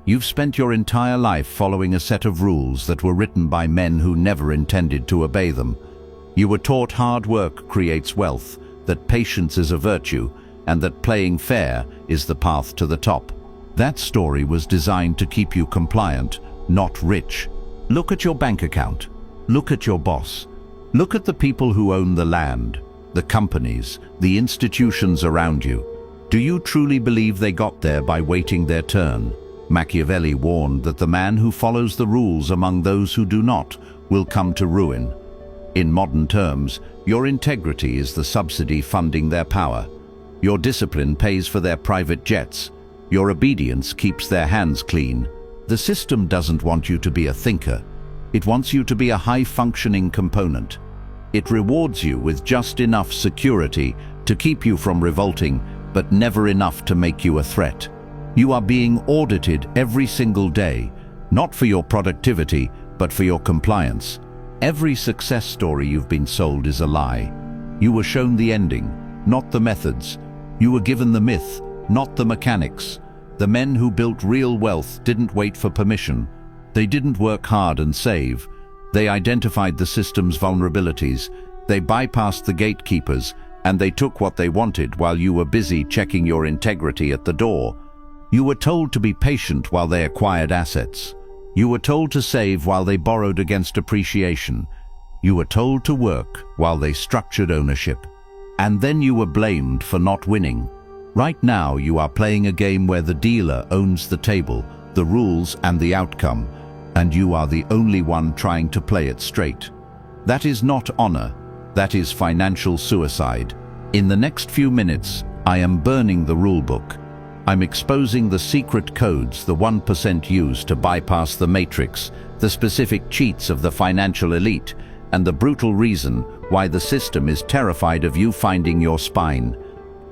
You've spent your entire life following a set of rules that were written by men who never intended to obey them. You were taught hard work creates wealth, that patience is a virtue, and that playing fair is the path to the top. That story was designed to keep you compliant, not rich. Look at your bank account. Look at your boss. Look at the people who own the land, the companies, the institutions around you. Do you truly believe they got there by waiting their turn? Machiavelli warned that the man who follows the rules among those who do not will come to ruin. In modern terms, your integrity is the subsidy funding their power. Your discipline pays for their private jets. Your obedience keeps their hands clean. The system doesn't want you to be a thinker. It wants you to be a high-functioning component. It rewards you with just enough security to keep you from revolting, but never enough to make you a threat. You are being audited every single day, not for your productivity, but for your compliance. Every success story you've been sold is a lie. You were shown the ending, not the methods. You were given the myth, not the mechanics. The men who built real wealth didn't wait for permission. They didn't work hard and save. They identified the system's vulnerabilities. They bypassed the gatekeepers, and they took what they wanted while you were busy checking your integrity at the door. You were told to be patient while they acquired assets. You were told to save while they borrowed against appreciation. You were told to work while they structured ownership. And then you were blamed for not winning. Right now you are playing a game where the dealer owns the table, the rules and the outcome, and you are the only one trying to play it straight. That is not honor. That is financial suicide. In the next few minutes, I am burning the rulebook. I'm exposing the secret codes the 1% use to bypass the matrix, the specific cheats of the financial elite, and the brutal reason why the system is terrified of you finding your spine.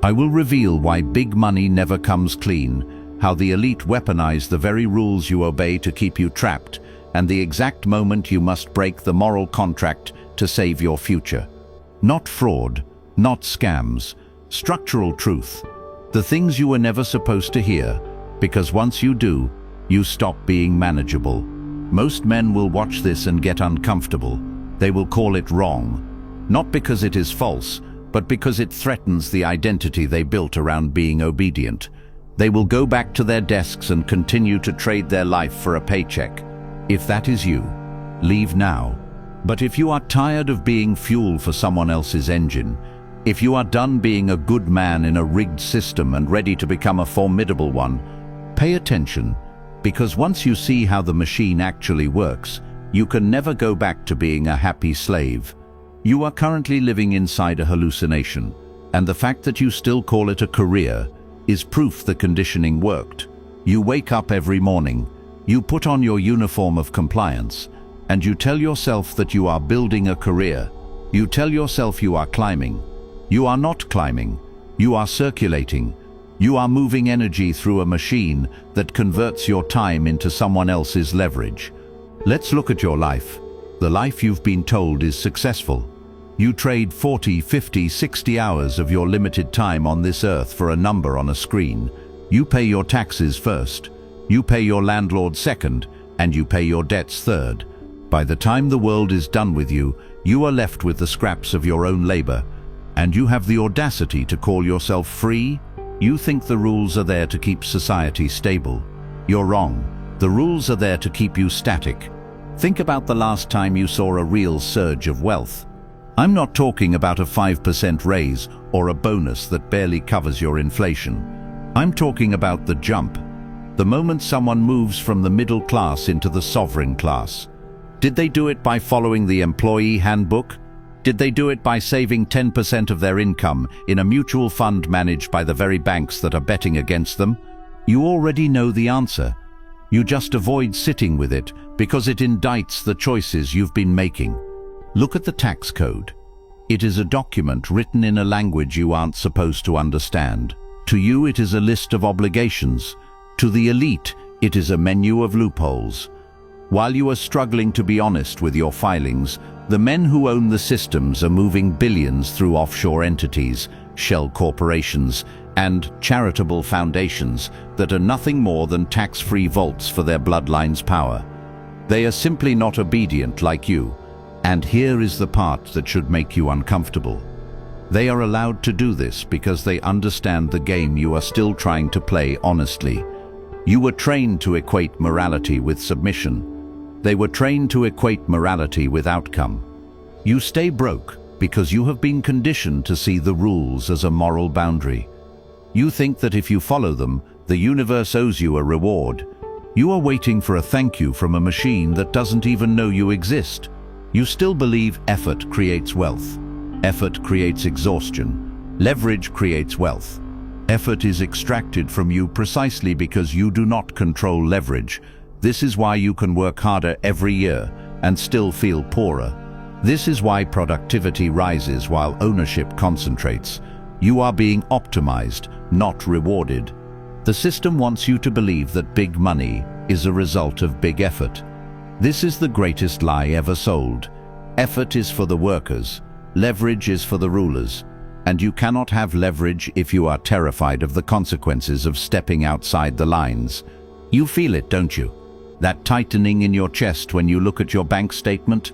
I will reveal why big money never comes clean, how the elite weaponize the very rules you obey to keep you trapped, and the exact moment you must break the moral contract to save your future. Not fraud, not scams, structural truth. The things you were never supposed to hear, because once you do, you stop being manageable. Most men will watch this and get uncomfortable. They will call it wrong, not because it is false, but because it threatens the identity they built around being obedient. They will go back to their desks and continue to trade their life for a paycheck. If that is you, leave now. But if you are tired of being fuel for someone else's engine, if you are done being a good man in a rigged system and ready to become a formidable one, pay attention, because once you see how the machine actually works, you can never go back to being a happy slave. You are currently living inside a hallucination, and the fact that you still call it a career is proof the conditioning worked. You wake up every morning, you put on your uniform of compliance, and you tell yourself that you are building a career. You tell yourself you are climbing. You are not climbing. You are circulating. You are moving energy through a machine that converts your time into someone else's leverage. Let's look at your life. The life you've been told is successful. You trade 40, 50, 60 hours of your limited time on this earth for a number on a screen. You pay your taxes first. You pay your landlord second, and you pay your debts third. By the time the world is done with you, you are left with the scraps of your own labor. And you have the audacity to call yourself free? You think the rules are there to keep society stable. You're wrong. The rules are there to keep you static. Think about the last time you saw a real surge of wealth. I'm not talking about a 5% raise or a bonus that barely covers your inflation. I'm talking about the jump. The moment someone moves from the middle class into the sovereign class. Did they do it by following the employee handbook? Did they do it by saving 10% of their income in a mutual fund managed by the very banks that are betting against them? You already know the answer. You just avoid sitting with it because it indicts the choices you've been making. Look at the tax code. It is a document written in a language you aren't supposed to understand. To you, it is a list of obligations. To the elite, it is a menu of loopholes. While you are struggling to be honest with your filings, the men who own the systems are moving billions through offshore entities, shell corporations, and charitable foundations that are nothing more than tax-free vaults for their bloodline's power. They are simply not obedient like you, and here is the part that should make you uncomfortable. They are allowed to do this because they understand the game you are still trying to play honestly. You were trained to equate morality with submission. They were trained to equate morality with outcome. You stay broke because you have been conditioned to see the rules as a moral boundary. You think that if you follow them, the universe owes you a reward. You are waiting for a thank you from a machine that doesn't even know you exist. You still believe effort creates wealth. Effort creates exhaustion. Leverage creates wealth. Effort is extracted from you precisely because you do not control leverage. This is why you can work harder every year and still feel poorer. This is why productivity rises while ownership concentrates. You are being optimized, not rewarded. The system wants you to believe that big money is a result of big effort. This is the greatest lie ever sold. Effort is for the workers. Leverage is for the rulers. And you cannot have leverage if you are terrified of the consequences of stepping outside the lines. You feel it, don't you? That tightening in your chest when you look at your bank statement?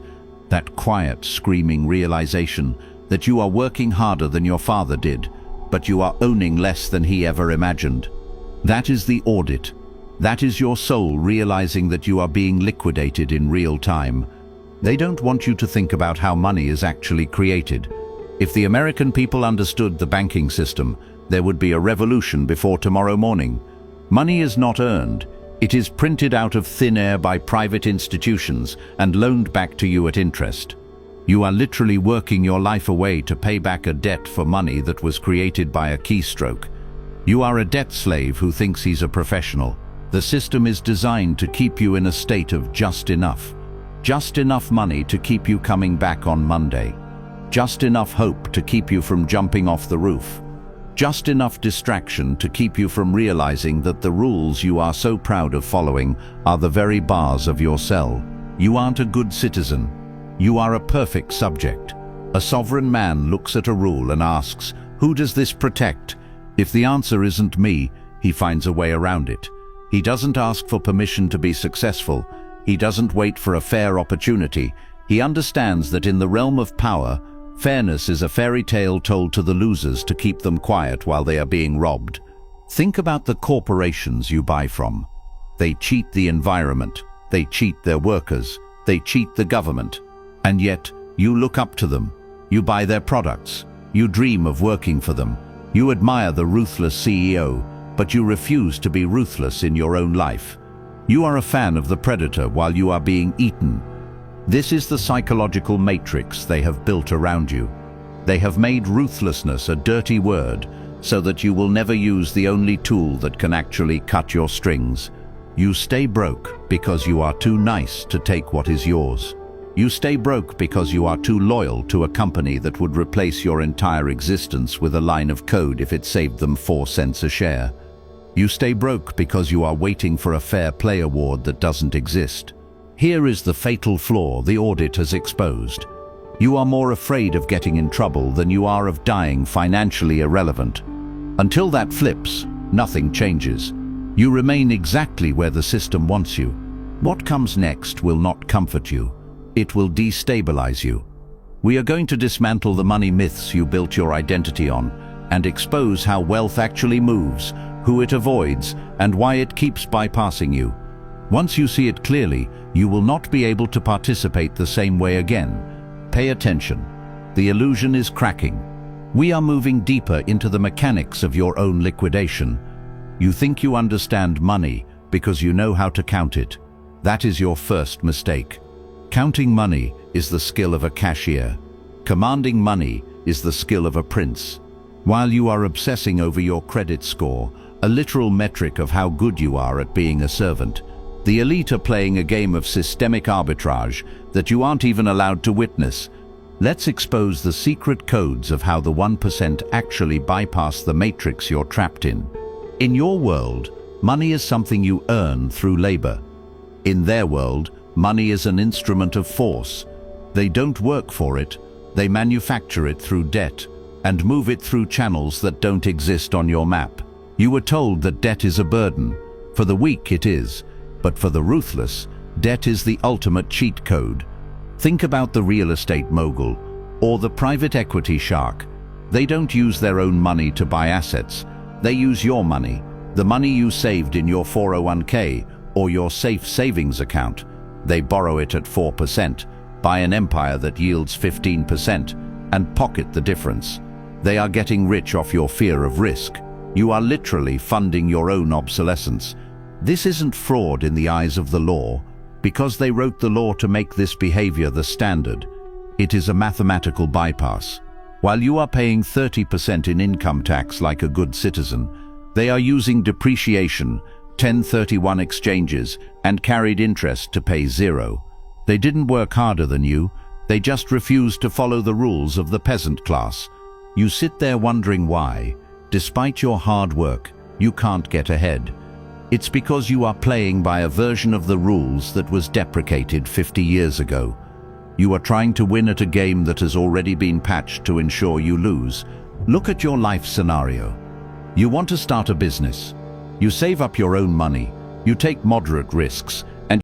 That quiet, screaming realization that you are working harder than your father did, but you are owning less than he ever imagined. That is the audit. That is your soul realizing that you are being liquidated in real time. They don't want you to think about how money is actually created. If the American people understood the banking system, there would be a revolution before tomorrow morning. Money is not earned. It is printed out of thin air by private institutions and loaned back to you at interest. You are literally working your life away to pay back a debt for money that was created by a keystroke. You are a debt slave who thinks he's a professional. The system is designed to keep you in a state of just enough. Just enough money to keep you coming back on Monday. Just enough hope to keep you from jumping off the roof. Just enough distraction to keep you from realizing that the rules you are so proud of following are the very bars of your cell. You aren't a good citizen. You are a perfect subject. A sovereign man looks at a rule and asks, "Who does this protect?" If the answer isn't me, he finds a way around it. He doesn't ask for permission to be successful. He doesn't wait for a fair opportunity. He understands that in the realm of power, fairness is a fairy tale told to the losers to keep them quiet while they are being robbed. Think about the corporations you buy from. They cheat the environment. They cheat their workers. They cheat the government. And yet, you look up to them. You buy their products. You dream of working for them. You admire the ruthless CEO, but you refuse to be ruthless in your own life. You are a fan of the predator while you are being eaten. This is the psychological matrix they have built around you. They have made ruthlessness a dirty word so that you will never use the only tool that can actually cut your strings. You stay broke because you are too nice to take what is yours. You stay broke because you are too loyal to a company that would replace your entire existence with a line of code if it saved them 4 cents a share. You stay broke because you are waiting for a fair play award that doesn't exist. Here is the fatal flaw the audit has exposed. You are more afraid of getting in trouble than you are of dying financially irrelevant. Until that flips, nothing changes. You remain exactly where the system wants you. What comes next will not comfort you. It will destabilize you. We are going to dismantle the money myths you built your identity on and expose how wealth actually moves, who it avoids, and why it keeps bypassing you. Once you see it clearly, you will not be able to participate the same way again. Pay attention. The illusion is cracking. We are moving deeper into the mechanics of your own liquidation. You think you understand money because you know how to count it. That is your first mistake. Counting money is the skill of a cashier. Commanding money is the skill of a prince. While you are obsessing over your credit score, a literal metric of how good you are at being a servant, the elite are playing a game of systemic arbitrage that you aren't even allowed to witness. Let's expose the secret codes of how the 1% actually bypass the matrix you're trapped in. In your world, money is something you earn through labor. In their world, money is an instrument of force. They don't work for it, they manufacture it through debt. and move it through channels that don't exist on your map. You were told that debt is a burden. For the weak it is, but for the ruthless, debt is the ultimate cheat code. Think about the real estate mogul or the private equity shark. They don't use their own money to buy assets. They use your money, the money you saved in your 401k or your safe savings account. They borrow it at 4%, buy an empire that yields 15%, and pocket the difference. They are getting rich off your fear of risk. You are literally funding your own obsolescence. This isn't fraud in the eyes of the law, because they wrote the law to make this behavior the standard. It is a mathematical bypass. While you are paying 30% in income tax like a good citizen, they are using depreciation, 1031 exchanges, and carried interest to pay zero. They didn't work harder than you, they just refused to follow the rules of the peasant class. You sit there wondering why, despite your hard work, you can't get ahead. It's because you are playing by a version of the rules that was deprecated 50 years ago. You are trying to win at a game that has already been patched to ensure you lose. Look at your life scenario. You want to start a business. You save up your own money, you take moderate risks,